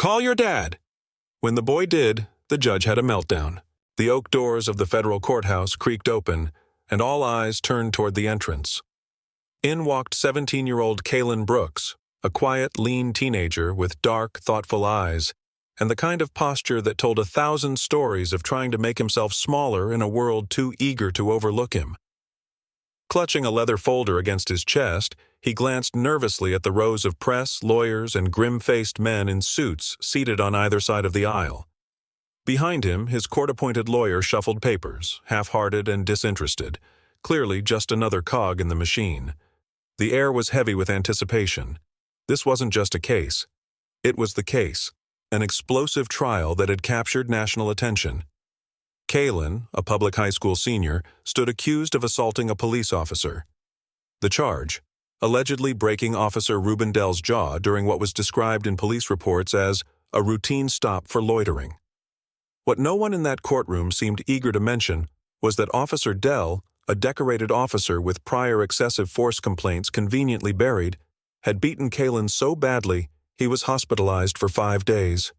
Call your dad." When the boy did, the judge had a meltdown. The oak doors of the federal courthouse creaked open, and all eyes turned toward the entrance. In walked 17-year-old Kaylin Brooks, a quiet, lean teenager with dark, thoughtful eyes, and the kind of posture that told 1,000 stories of trying to make himself smaller in a world too eager to overlook him. Clutching a leather folder against his chest, he glanced nervously at the rows of press, lawyers, and grim-faced men in suits seated on either side of the aisle. Behind him, his court-appointed lawyer shuffled papers, half-hearted and disinterested, clearly just another cog in the machine. The air was heavy with anticipation. This wasn't just a case. It was the case, an explosive trial that had captured national attention. Kaylin, a public high school senior, stood accused of assaulting a police officer. The charge: allegedly breaking Officer Rubendell's jaw during what was described in police reports as a routine stop for loitering. What no one in that courtroom seemed eager to mention was that Officer Dell, a decorated officer with prior excessive force complaints conveniently buried, had beaten Kaylin so badly he was hospitalized for 5 days.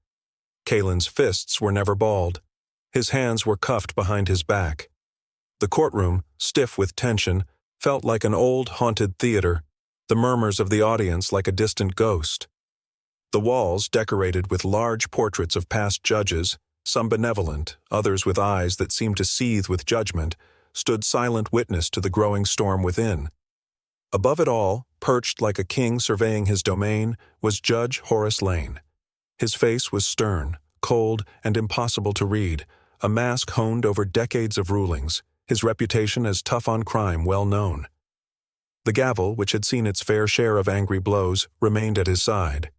Kaylin's fists were never balled. His hands were cuffed behind his back. The courtroom, stiff with tension, felt like an old, haunted theater, the murmurs of the audience like a distant ghost. The walls, decorated with large portraits of past judges, some benevolent, others with eyes that seemed to seethe with judgment, stood silent witness to the growing storm within. Above it all, perched like a king surveying his domain, was Judge Horace Lane. His face was stern, cold, and impossible to read, a mask honed over decades of rulings, his reputation as tough on crime well known. The gavel, which had seen its fair share of angry blows, remained at his side.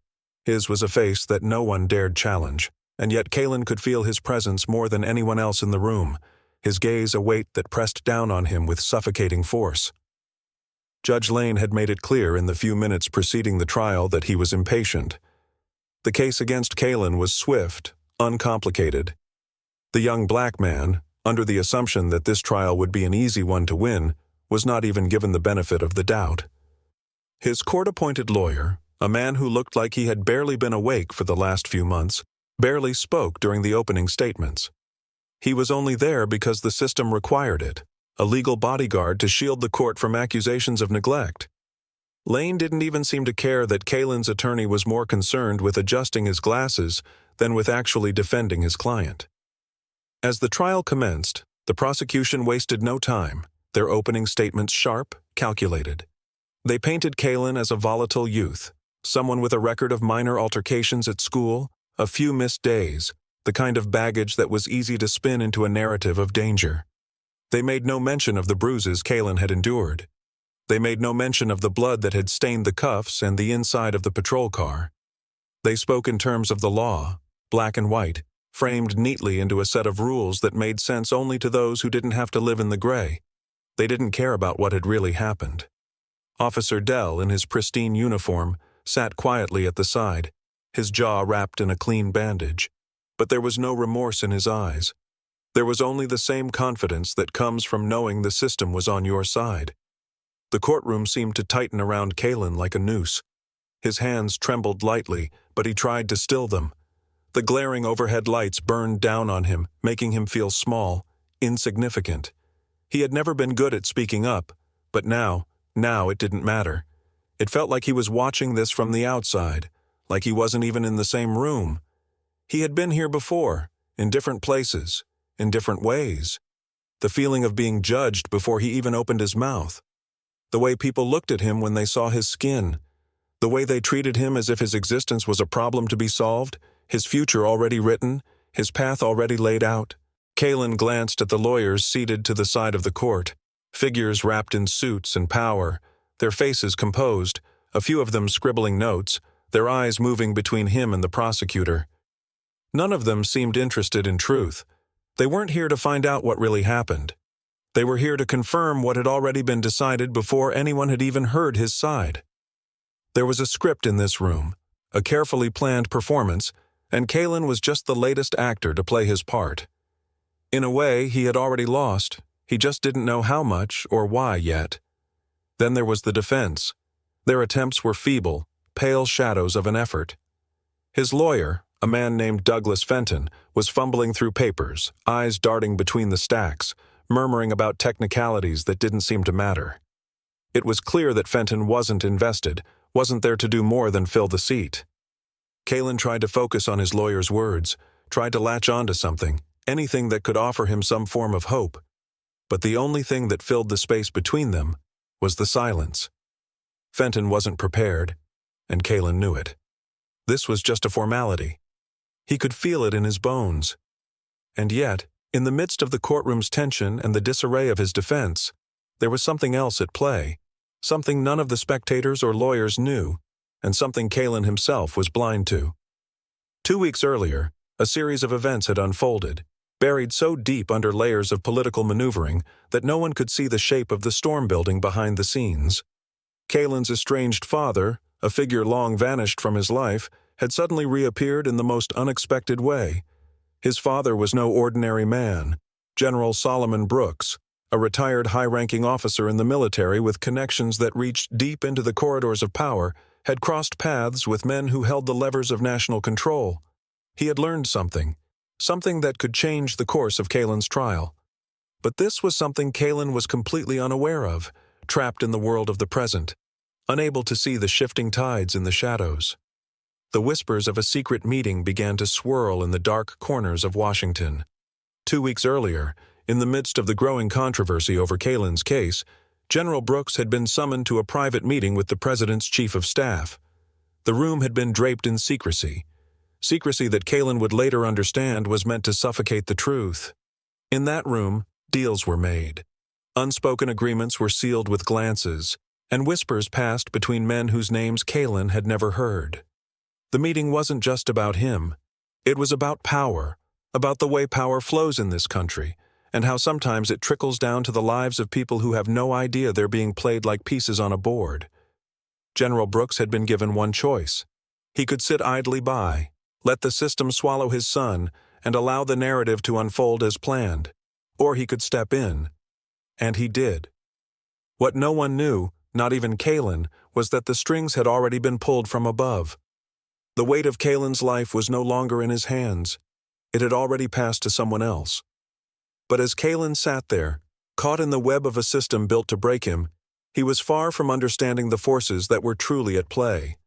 His was a face that no one dared challenge, and yet Kaylin could feel his presence more than anyone else in the room, his gaze a weight that pressed down on him with suffocating force. Judge Lane had made it clear in the few minutes preceding the trial that he was impatient. The case against Kaylin was swift, uncomplicated. The young black man, under the assumption that this trial would be an easy one to win, was not even given the benefit of the doubt. His court-appointed lawyer, a man who looked like he had barely been awake for the last few months, barely spoke during the opening statements. He was only there because the system required it, a legal bodyguard to shield the court from accusations of neglect. Lane didn't even seem to care that Kaylin's attorney was more concerned with adjusting his glasses than with actually defending his client. As the trial commenced, the prosecution wasted no time, their opening statements sharp, calculated. They painted Kaylin as a volatile youth, someone with a record of minor altercations at school, a few missed days, the kind of baggage that was easy to spin into a narrative of danger. They made no mention of the bruises Kaylin had endured. They made no mention of the blood that had stained the cuffs and the inside of the patrol car. They spoke in terms of the law, black and white, framed neatly into a set of rules that made sense only to those who didn't have to live in the gray. They didn't care about what had really happened. Officer Dell, in his pristine uniform, sat quietly at the side, his jaw wrapped in a clean bandage. But there was no remorse in his eyes. There was only the same confidence that comes from knowing the system was on your side. The courtroom seemed to tighten around Kaylin like a noose. His hands trembled lightly, but he tried to still them. The glaring overhead lights burned down on him, making him feel small, insignificant. He had never been good at speaking up, but now it didn't matter. It felt like he was watching this from the outside, like he wasn't even in the same room. He had been here before, in different places, in different ways. The feeling of being judged before he even opened his mouth. The way people looked at him when they saw his skin. The way they treated him as if his existence was a problem to be solved, his future already written, his path already laid out. Kaylin glanced at the lawyers seated to the side of the court, figures wrapped in suits and power, their faces composed, a few of them scribbling notes, their eyes moving between him and the prosecutor. None of them seemed interested in truth. They weren't here to find out what really happened. They were here to confirm what had already been decided before anyone had even heard his side. There was a script in this room, a carefully planned performance, and Kaylin was just the latest actor to play his part. In a way, he had already lost. He just didn't know how much or why yet. Then there was the defense. Their attempts were feeble, pale shadows of an effort. His lawyer, a man named Douglas Fenton, was fumbling through papers, eyes darting between the stacks, murmuring about technicalities that didn't seem to matter. It was clear that Fenton wasn't invested, wasn't there to do more than fill the seat. Kalen tried to focus on his lawyer's words, tried to latch on to something, anything that could offer him some form of hope. But the only thing that filled the space between them was the silence. Fenton wasn't prepared, and Kalen knew it. This was just a formality. He could feel it in his bones. And yet, in the midst of the courtroom's tension and the disarray of his defense, there was something else at play, something none of the spectators or lawyers knew, and something Kalen himself was blind to. 2 weeks earlier, a series of events had unfolded, buried so deep under layers of political maneuvering that no one could see the shape of the storm building behind the scenes. Kalen's estranged father, a figure long vanished from his life, had suddenly reappeared in the most unexpected way. His father was no ordinary man. General Solomon Brooks, a retired high-ranking officer in the military with connections that reached deep into the corridors of power, had crossed paths with men who held the levers of national control. He had learned something that could change the course of Kalen's trial. But this was something Kalen was completely unaware of, trapped in the world of the present, unable to see the shifting tides in the shadows. The whispers of a secret meeting began to swirl in the dark corners of Washington. 2 weeks earlier, in the midst of the growing controversy over Kalen's case, General Brooks had been summoned to a private meeting with the president's chief of staff. The room had been draped in secrecy that Kalen would later understand was meant to suffocate the truth. In that room, deals were made. Unspoken agreements were sealed with glances, and whispers passed between men whose names Kalen had never heard. The meeting wasn't just about him. It was about power, about the way power flows in this country, and how sometimes it trickles down to the lives of people who have no idea they're being played like pieces on a board. General Brooks had been given one choice. He could sit idly by, let the system swallow his son, and allow the narrative to unfold as planned. Or he could step in. And he did. What no one knew, not even Kalen, was that the strings had already been pulled from above. The weight of Kalen's life was no longer in his hands. It had already passed to someone else. But as Kalen sat there, caught in the web of a system built to break him, he was far from understanding the forces that were truly at play.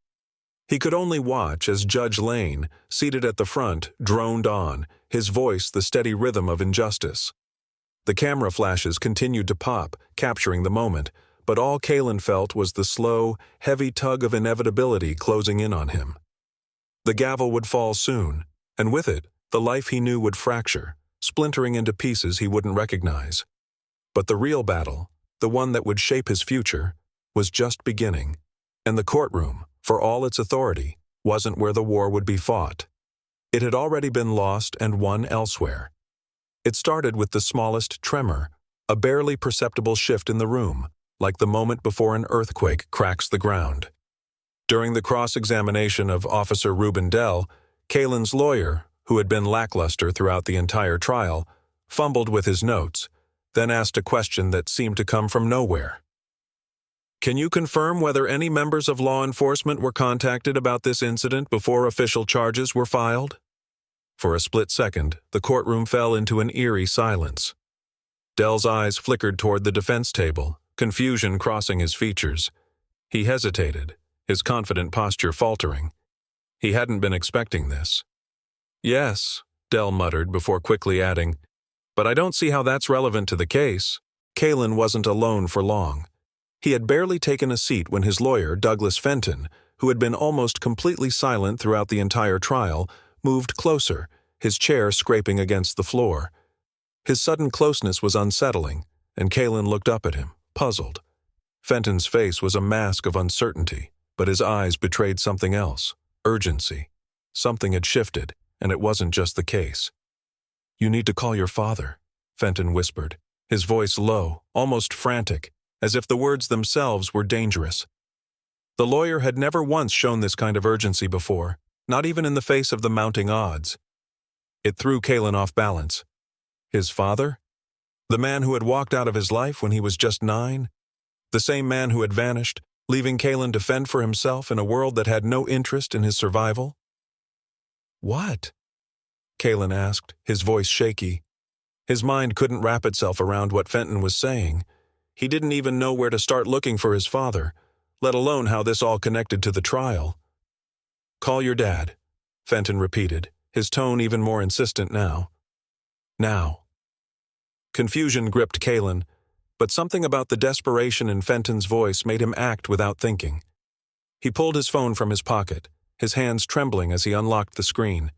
He could only watch as Judge Lane, seated at the front, droned on, his voice the steady rhythm of injustice. The camera flashes continued to pop, capturing the moment, but all Kalen felt was the slow, heavy tug of inevitability closing in on him. The gavel would fall soon, and with it, the life he knew would fracture, splintering into pieces he wouldn't recognize. But the real battle, the one that would shape his future, was just beginning, and the courtroom, for all its authority, wasn't where the war would be fought. It had already been lost and won elsewhere. It started with the smallest tremor, a barely perceptible shift in the room, like the moment before an earthquake cracks the ground. During the cross-examination of Officer Reuben Dell, Kalen's lawyer, who had been lackluster throughout the entire trial, fumbled with his notes, then asked a question that seemed to come from nowhere. "Can you confirm whether any members of law enforcement were contacted about this incident before official charges were filed?" For a split second, the courtroom fell into an eerie silence. Dell's eyes flickered toward the defense table, confusion crossing his features. He hesitated, his confident posture faltering. He hadn't been expecting this. "Yes," Dell muttered before quickly adding, "but I don't see how that's relevant to the case." Kalen wasn't alone for long. He had barely taken a seat when his lawyer, Douglas Fenton, who had been almost completely silent throughout the entire trial, moved closer, his chair scraping against the floor. His sudden closeness was unsettling, and Kalen looked up at him, puzzled. Fenton's face was a mask of uncertainty, but his eyes betrayed something else, urgency. Something had shifted, and it wasn't just the case. "You need to call your father," Fenton whispered, his voice low, almost frantic, as if the words themselves were dangerous. The lawyer had never once shown this kind of urgency before, not even in the face of the mounting odds. It threw Kalen off balance. His father? The man who had walked out of his life when he was just 9? The same man who had vanished, leaving Kalen to fend for himself in a world that had no interest in his survival? What? Kalen asked, his voice shaky. His mind couldn't wrap itself around what Fenton was saying. He didn't even know where to start looking for his father, let alone how this all connected to the trial. "Call your dad," Fenton repeated, his tone even more insistent now. Now. Confusion gripped Kalen, but something about the desperation in Fenton's voice made him act without thinking. He pulled his phone from his pocket, his hands trembling as he unlocked the screen.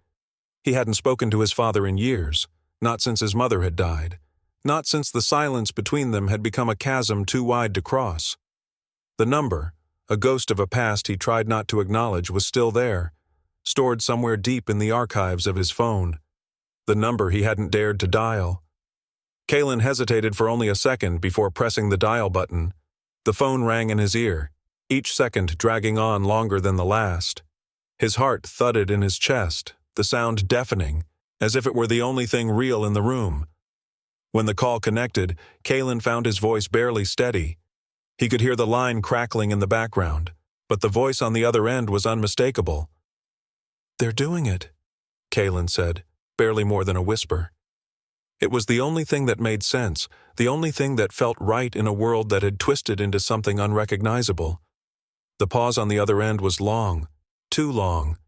He hadn't spoken to his father in years, not since his mother had died, not since the silence between them had become a chasm too wide to cross. The number, a ghost of a past he tried not to acknowledge, was still there, stored somewhere deep in the archives of his phone. The number he hadn't dared to dial. Kalen hesitated for only a second before pressing the dial button. The phone rang in his ear, each second dragging on longer than the last. His heart thudded in his chest, the sound deafening, as if it were the only thing real in the room. When the call connected, Kalen found his voice barely steady. He could hear the line crackling in the background, but the voice on the other end was unmistakable. "They're doing it," Kalen said, barely more than a whisper. It was the only thing that made sense, the only thing that felt right in a world that had twisted into something unrecognizable. The pause on the other end was long, too long.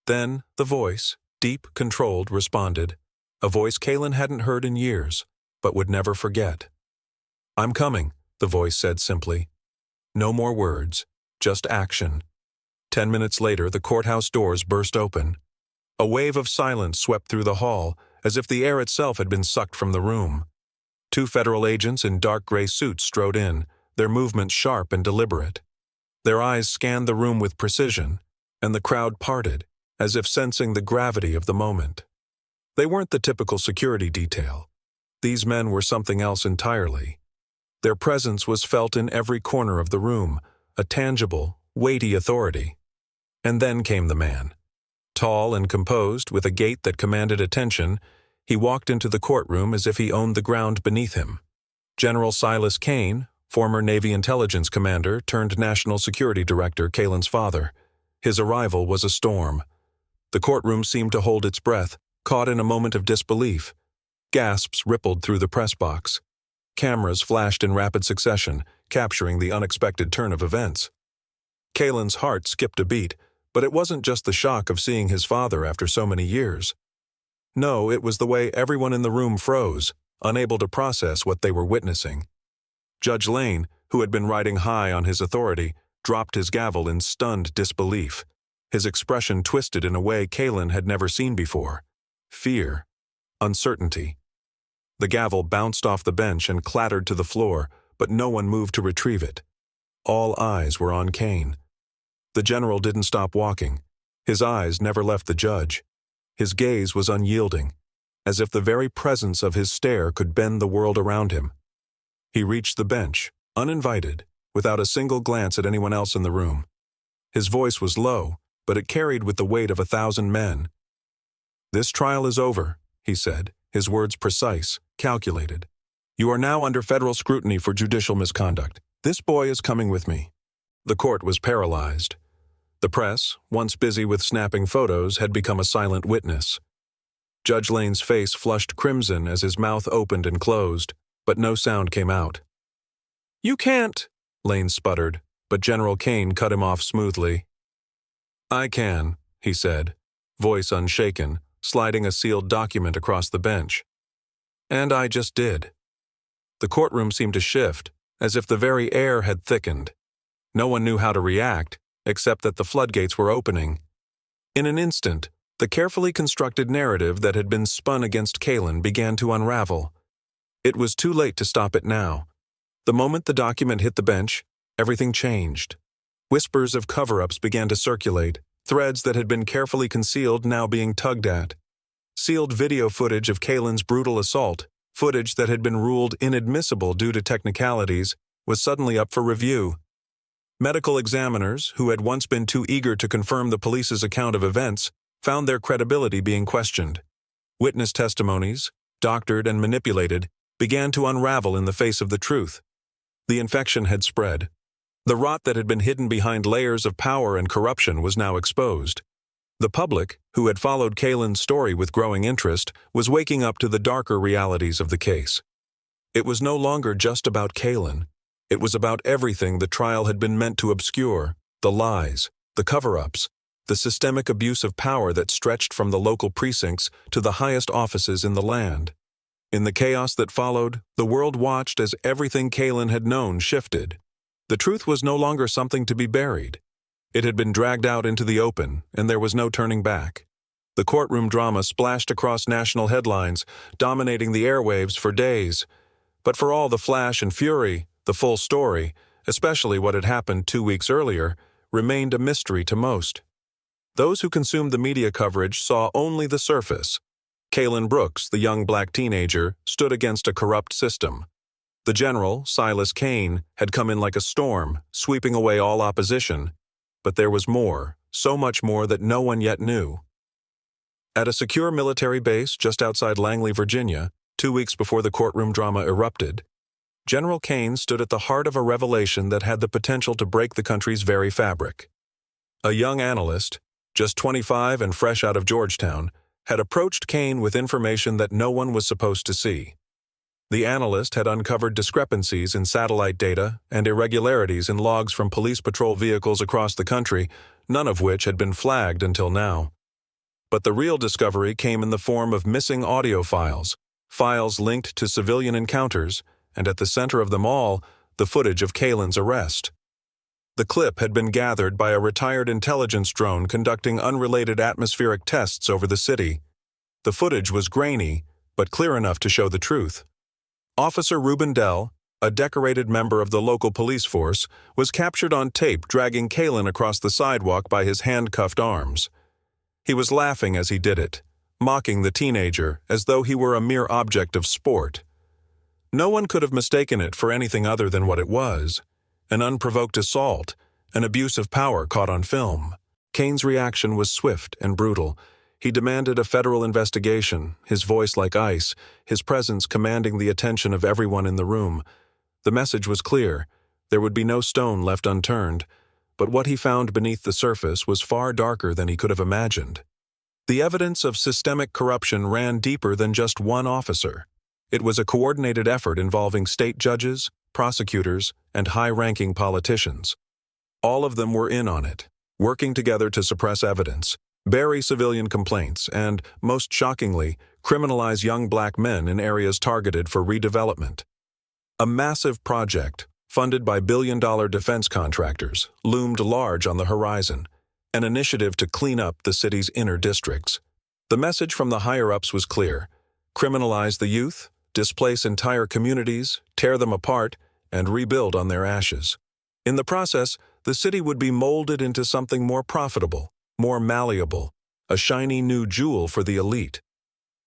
Then the voice, deep, controlled, responded, a voice Kalen hadn't heard in years, but would never forget. "I'm coming," the voice said simply. No more words, just action. 10 minutes later, the courthouse doors burst open. A wave of silence swept through the hall, as if the air itself had been sucked from the room. 2 federal agents in dark gray suits strode in, their movements sharp and deliberate. Their eyes scanned the room with precision, and the crowd parted, as if sensing the gravity of the moment. They weren't the typical security detail. These men were something else entirely. Their presence was felt in every corner of the room, a tangible, weighty authority. And then came the man. Tall and composed, with a gait that commanded attention, he walked into the courtroom as if he owned the ground beneath him. General Silas Kane, former Navy intelligence commander turned National Security Director, Kalen's father. His arrival was a storm. The courtroom seemed to hold its breath, caught in a moment of disbelief. Gasps rippled through the press box. Cameras flashed in rapid succession, capturing the unexpected turn of events. Kalen's heart skipped a beat, but it wasn't just the shock of seeing his father after so many years. No, it was the way everyone in the room froze, unable to process what they were witnessing. Judge Lane, who had been riding high on his authority, dropped his gavel in stunned disbelief. His expression twisted in a way Kalen had never seen before. Fear. Uncertainty. The gavel bounced off the bench and clattered to the floor, but no one moved to retrieve it. All eyes were on Kane. The general didn't stop walking. His eyes never left the judge. His gaze was unyielding, as if the very presence of his stare could bend the world around him. He reached the bench, uninvited, without a single glance at anyone else in the room. His voice was low, but it carried with the weight of 1,000 men. "This trial is over," he said, his words precise, calculated. "You are now under federal scrutiny for judicial misconduct. This boy is coming with me." The court was paralyzed. The press, once busy with snapping photos, had become a silent witness. Judge Lane's face flushed crimson as his mouth opened and closed, but no sound came out. "You can't," Lane sputtered, but General Kane cut him off smoothly. "I can," he said, voice unshaken, sliding a sealed document across the bench. "And I just did." The courtroom seemed to shift, as if the very air had thickened. No one knew how to react, except that the floodgates were opening. In an instant, the carefully constructed narrative that had been spun against Kalen began to unravel. It was too late to stop it now. The moment the document hit the bench, everything changed. Whispers of cover-ups began to circulate, threads that had been carefully concealed now being tugged at. Sealed video footage of Kalen's brutal assault, footage that had been ruled inadmissible due to technicalities, was suddenly up for review. Medical examiners, who had once been too eager to confirm the police's account of events, found their credibility being questioned. Witness testimonies, doctored and manipulated, began to unravel in the face of the truth. The infection had spread. The rot that had been hidden behind layers of power and corruption was now exposed. The public, who had followed Kalen's story with growing interest, was waking up to the darker realities of the case. It was no longer just about Kalen. It was about everything the trial had been meant to obscure: the lies, the cover-ups, the systemic abuse of power that stretched from the local precincts to the highest offices in the land. In the chaos that followed, the world watched as everything Kalen had known shifted. The truth was no longer something to be buried. It had been dragged out into the open, and there was no turning back. The courtroom drama splashed across national headlines, dominating the airwaves for days. But for all the flash and fury, the full story, especially what had happened 2 weeks earlier, remained a mystery to most. Those who consumed the media coverage saw only the surface. Kalen Brooks, the young black teenager, stood against a corrupt system. The general, Silas Kane, had come in like a storm, sweeping away all opposition. But there was more, so much more that no one yet knew. At a secure military base just outside Langley, Virginia, 2 weeks before the courtroom drama erupted, General Kane stood at the heart of a revelation that had the potential to break the country's very fabric. A young analyst, just 25 and fresh out of Georgetown, had approached Kane with information that no one was supposed to see. The analyst had uncovered discrepancies in satellite data and irregularities in logs from police patrol vehicles across the country, none of which had been flagged until now. But the real discovery came in the form of missing audio files, files linked to civilian encounters, and at the center of them all, the footage of Kalen's arrest. The clip had been gathered by a retired intelligence drone conducting unrelated atmospheric tests over the city. The footage was grainy, but clear enough to show the truth. Officer Reuben Dell, a decorated member of the local police force, was captured on tape dragging Kalen across the sidewalk by his handcuffed arms. He was laughing as he did it, mocking the teenager as though he were a mere object of sport. No one could have mistaken it for anything other than what it was: an unprovoked assault, an abuse of power caught on film. Kane's reaction was swift and brutal. He demanded a federal investigation, his voice like ice, his presence commanding the attention of everyone in the room. The message was clear. There would be no stone left unturned. But what he found beneath the surface was far darker than he could have imagined. The evidence of systemic corruption ran deeper than just one officer. It was a coordinated effort involving state judges, prosecutors, and high-ranking politicians. All of them were in on it, working together to suppress evidence, bury civilian complaints, and, most shockingly, criminalize young black men in areas targeted for redevelopment. A massive project, funded by billion-dollar defense contractors, loomed large on the horizon, an initiative to clean up the city's inner districts. The message from the higher-ups was clear: criminalize the youth, displace entire communities, tear them apart, and rebuild on their ashes. In the process, the city would be molded into something more profitable, more malleable, a shiny new jewel for the elite.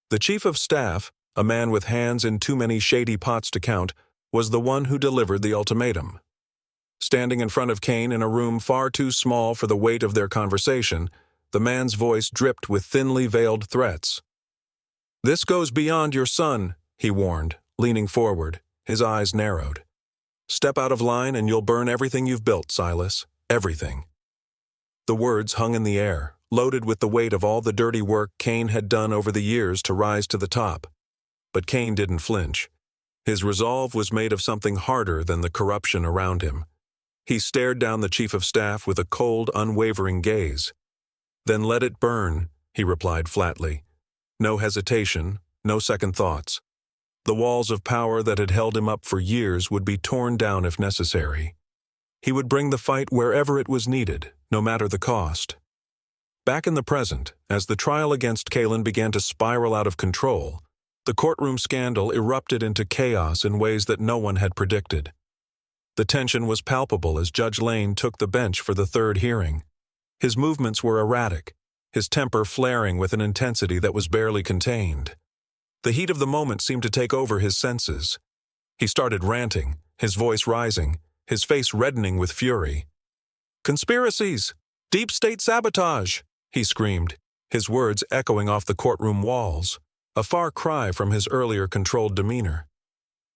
The chief of staff, a man with hands in too many shady pots to count, was the one who delivered the ultimatum. Standing in front of Kane in a room far too small for the weight of their conversation, the man's voice dripped with thinly veiled threats. "This goes beyond your son," he warned, leaning forward, his eyes narrowed. "Step out of line and you'll burn everything you've built, Silas. Everything." The words hung in the air, loaded with the weight of all the dirty work Kane had done over the years to rise to the top. But Kane didn't flinch. His resolve was made of something harder than the corruption around him. He stared down the chief of staff with a cold, unwavering gaze. "Then let it burn," he replied flatly. No hesitation, no second thoughts. The walls of power that had held him up for years would be torn down if necessary. He would bring the fight wherever it was needed, no matter the cost. Back in the present, as the trial against Kalen began to spiral out of control, the courtroom scandal erupted into chaos in ways that no one had predicted. The tension was palpable as Judge Lane took the bench for the third hearing. His movements were erratic, his temper flaring with an intensity that was barely contained. The heat of the moment seemed to take over his senses. He started ranting, his voice rising, his face reddening with fury. "Conspiracies! Deep state sabotage!" he screamed, his words echoing off the courtroom walls, a far cry from his earlier controlled demeanor.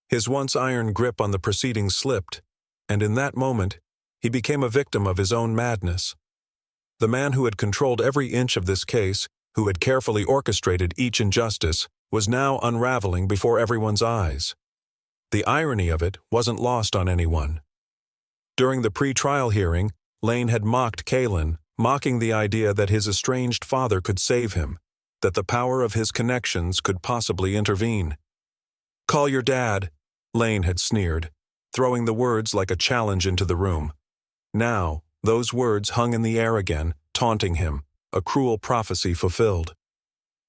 His once iron grip on the proceedings slipped, and in that moment, he became a victim of his own madness. the man who had controlled every inch of this case, who had carefully orchestrated each injustice, was now unraveling before everyone's eyes. The irony of it wasn't lost on anyone. During the pre-trial hearing, Lane had mocked Kalen, mocking the idea that his estranged father could save him, that the power of his connections could possibly intervene. "Call your dad," Lane had sneered, throwing the words like a challenge into the room. Now, those words hung in the air again, taunting him, a cruel prophecy fulfilled.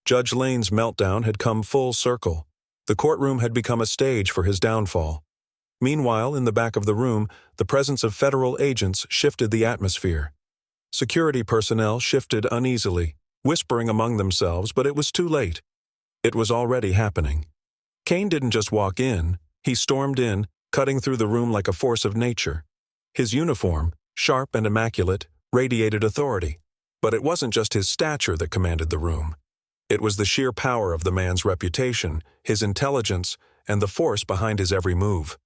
Judge Lane's meltdown had come full circle. The courtroom had become a stage for his downfall. Meanwhile, in the back of the room, the presence of federal agents shifted the atmosphere. Security personnel shifted uneasily, whispering among themselves, but it was too late. It was already happening. Kane didn't just walk in, he stormed in, cutting through the room like a force of nature. His uniform, sharp and immaculate, radiated authority. But it wasn't just his stature that commanded the room. It was the sheer power of the man's reputation, his intelligence, and the force behind his every move.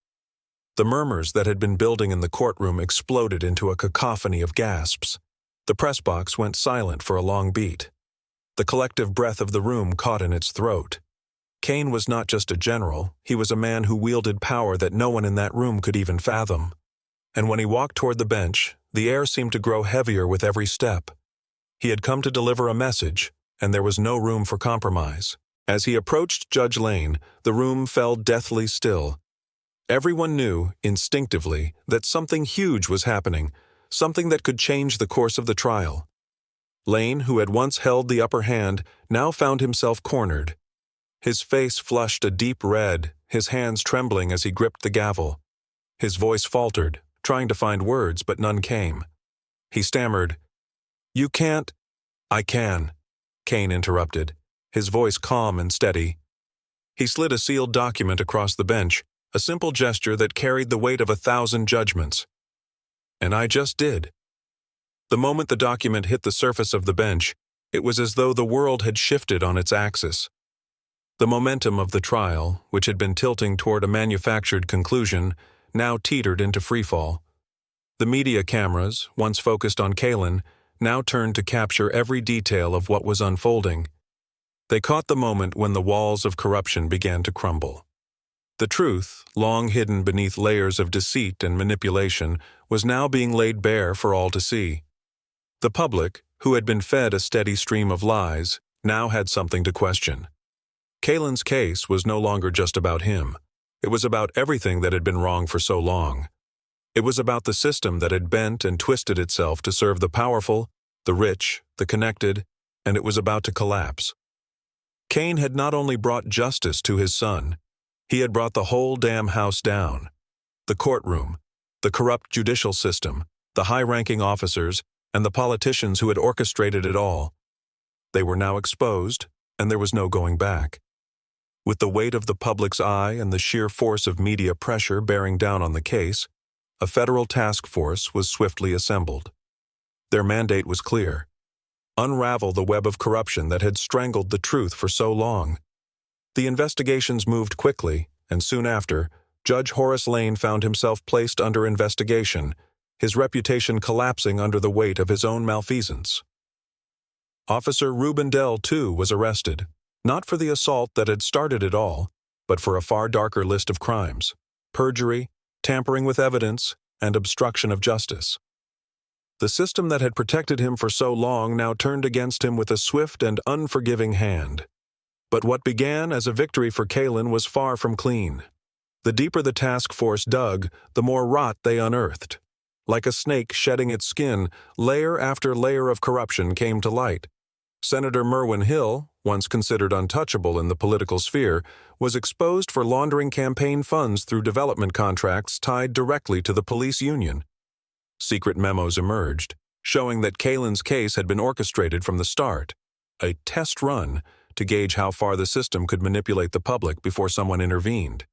The murmurs that had been building in the courtroom exploded into a cacophony of gasps. The press box went silent for a long beat. The collective breath of the room caught in its throat. Kane was not just a general, he was a man who wielded power that no one in that room could even fathom. And when he walked toward the bench, the air seemed to grow heavier with every step. He had come to deliver a message, and there was no room for compromise. As he approached Judge Lane, the room fell deathly still. Everyone knew, instinctively, that something huge was happening, something that could change the course of the trial. Lane, who had once held the upper hand, now found himself cornered. His face flushed a deep red, his hands trembling as he gripped the gavel. His voice faltered, trying to find words, but none came. He stammered, "You can't—" "I can," Kane interrupted, his voice calm and steady. He slid a sealed document across the bench, a simple gesture that carried the weight of 1,000 judgments. "And I just did." The moment the document hit the surface of the bench, it was as though the world had shifted on its axis. The momentum of the trial, which had been tilting toward a manufactured conclusion, now teetered into freefall. The media cameras, once focused on Kalen, now turned to capture every detail of what was unfolding. They caught the moment when the walls of corruption began to crumble. The truth, long hidden beneath layers of deceit and manipulation, was now being laid bare for all to see. The public, who had been fed a steady stream of lies, now had something to question. Kalen's case was no longer just about him. It was about everything that had been wrong for so long. It was about the system that had bent and twisted itself to serve the powerful, the rich, the connected, and it was about to collapse. Kane had not only brought justice to his son, he had brought the whole damn house down. The courtroom, the corrupt judicial system, the high-ranking officers, and the politicians who had orchestrated it all. They were now exposed, and there was no going back. With the weight of the public's eye and the sheer force of media pressure bearing down on the case, a federal task force was swiftly assembled. Their mandate was clear: unravel the web of corruption that had strangled the truth for so long. The investigations moved quickly, and soon after, Judge Horace Lane found himself placed under investigation, his reputation collapsing under the weight of his own malfeasance. Officer Reuben Dell, too, was arrested, not for the assault that had started it all, but for a far darker list of crimes: perjury, tampering with evidence, and obstruction of justice. The system that had protected him for so long now turned against him with a swift and unforgiving hand. But what began as a victory for Kalen was far from clean. The deeper the task force dug, the more rot they unearthed. Like a snake shedding its skin, layer after layer of corruption came to light. Senator Merwin Hill, once considered untouchable in the political sphere, was exposed for laundering campaign funds through development contracts tied directly to the police union. Secret memos emerged, showing that Kalen's case had been orchestrated from the start, a test run to gauge how far the system could manipulate the public before someone intervened.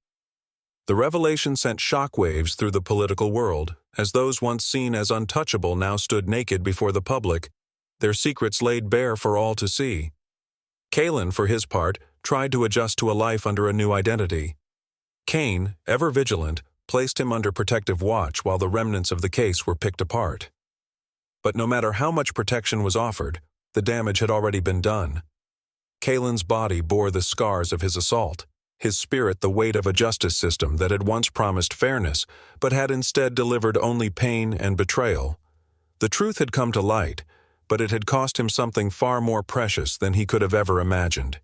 The revelation sent shockwaves through the political world, as those once seen as untouchable now stood naked before the public, their secrets laid bare for all to see. Kalen, for his part, tried to adjust to a life under a new identity. Kane, ever vigilant, placed him under protective watch while the remnants of the case were picked apart. But no matter how much protection was offered, the damage had already been done. Kalen's body bore the scars of his assault, his spirit the weight of a justice system that had once promised fairness, but had instead delivered only pain and betrayal. The truth had come to light, but it had cost him something far more precious than he could have ever imagined.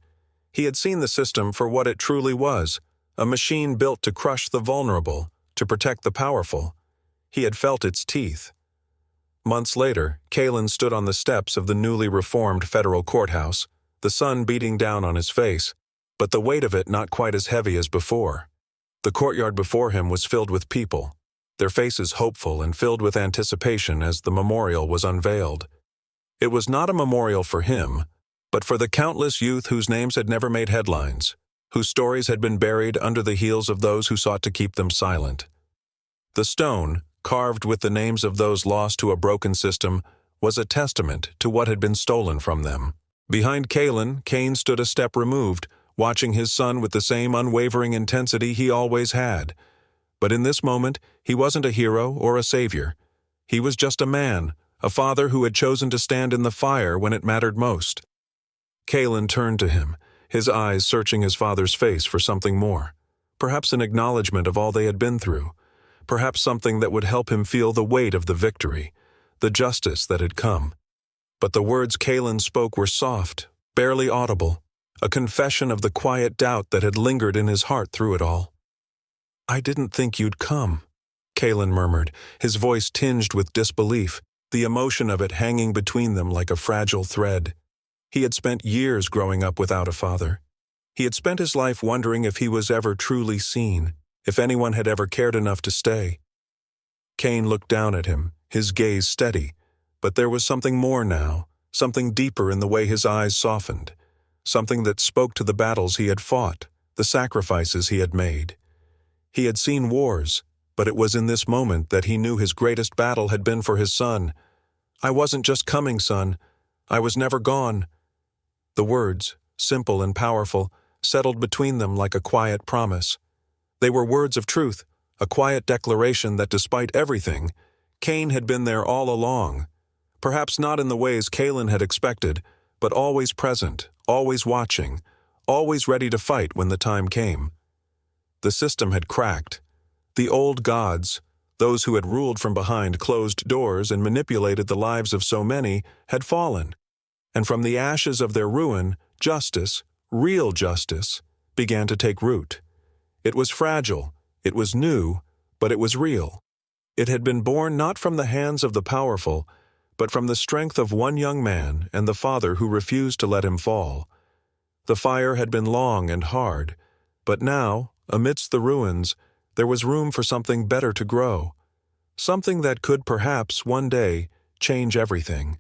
He had seen the system for what it truly was, a machine built to crush the vulnerable, to protect the powerful. He had felt its teeth. Months later, Kalen stood on the steps of the newly reformed federal courthouse, the sun beating down on his face, but the weight of it not quite as heavy as before. The courtyard before him was filled with people, their faces hopeful and filled with anticipation as the memorial was unveiled. It was not a memorial for him, but for the countless youth whose names had never made headlines, whose stories had been buried under the heels of those who sought to keep them silent. The stone, carved with the names of those lost to a broken system, was a testament to what had been stolen from them. Behind Kalen, Cain stood a step removed, watching his son with the same unwavering intensity he always had. But in this moment, he wasn't a hero or a savior. He was just a man, a father who had chosen to stand in the fire when it mattered most. Kalen turned to him, his eyes searching his father's face for something more. Perhaps an acknowledgement of all they had been through. Perhaps something that would help him feel the weight of the victory, the justice that had come. But the words Kalen spoke were soft, barely audible, a confession of the quiet doubt that had lingered in his heart through it all. "I didn't think you'd come," Kalen murmured, his voice tinged with disbelief, the emotion of it hanging between them like a fragile thread. He had spent years growing up without a father. He had spent his life wondering if he was ever truly seen, if anyone had ever cared enough to stay. Cain looked down at him, his gaze steady, but there was something more now, something deeper in the way his eyes softened, something that spoke to the battles he had fought, the sacrifices he had made. He had seen wars, but it was in this moment that he knew his greatest battle had been for his son. "I wasn't just coming, son. I was never gone." The words, simple and powerful, settled between them like a quiet promise. They were words of truth, a quiet declaration that despite everything, Cain had been there all along. Perhaps not in the ways Kalen had expected, but always present, always watching, always ready to fight when the time came. The system had cracked. The old gods, those who had ruled from behind closed doors and manipulated the lives of so many, had fallen. And from the ashes of their ruin, justice, real justice, began to take root. It was fragile, it was new, but it was real. It had been born not from the hands of the powerful, but from the strength of one young man and the father who refused to let him fall. The fire had been long and hard, but now, amidst the ruins, there was room for something better to grow, something that could perhaps, one day, change everything.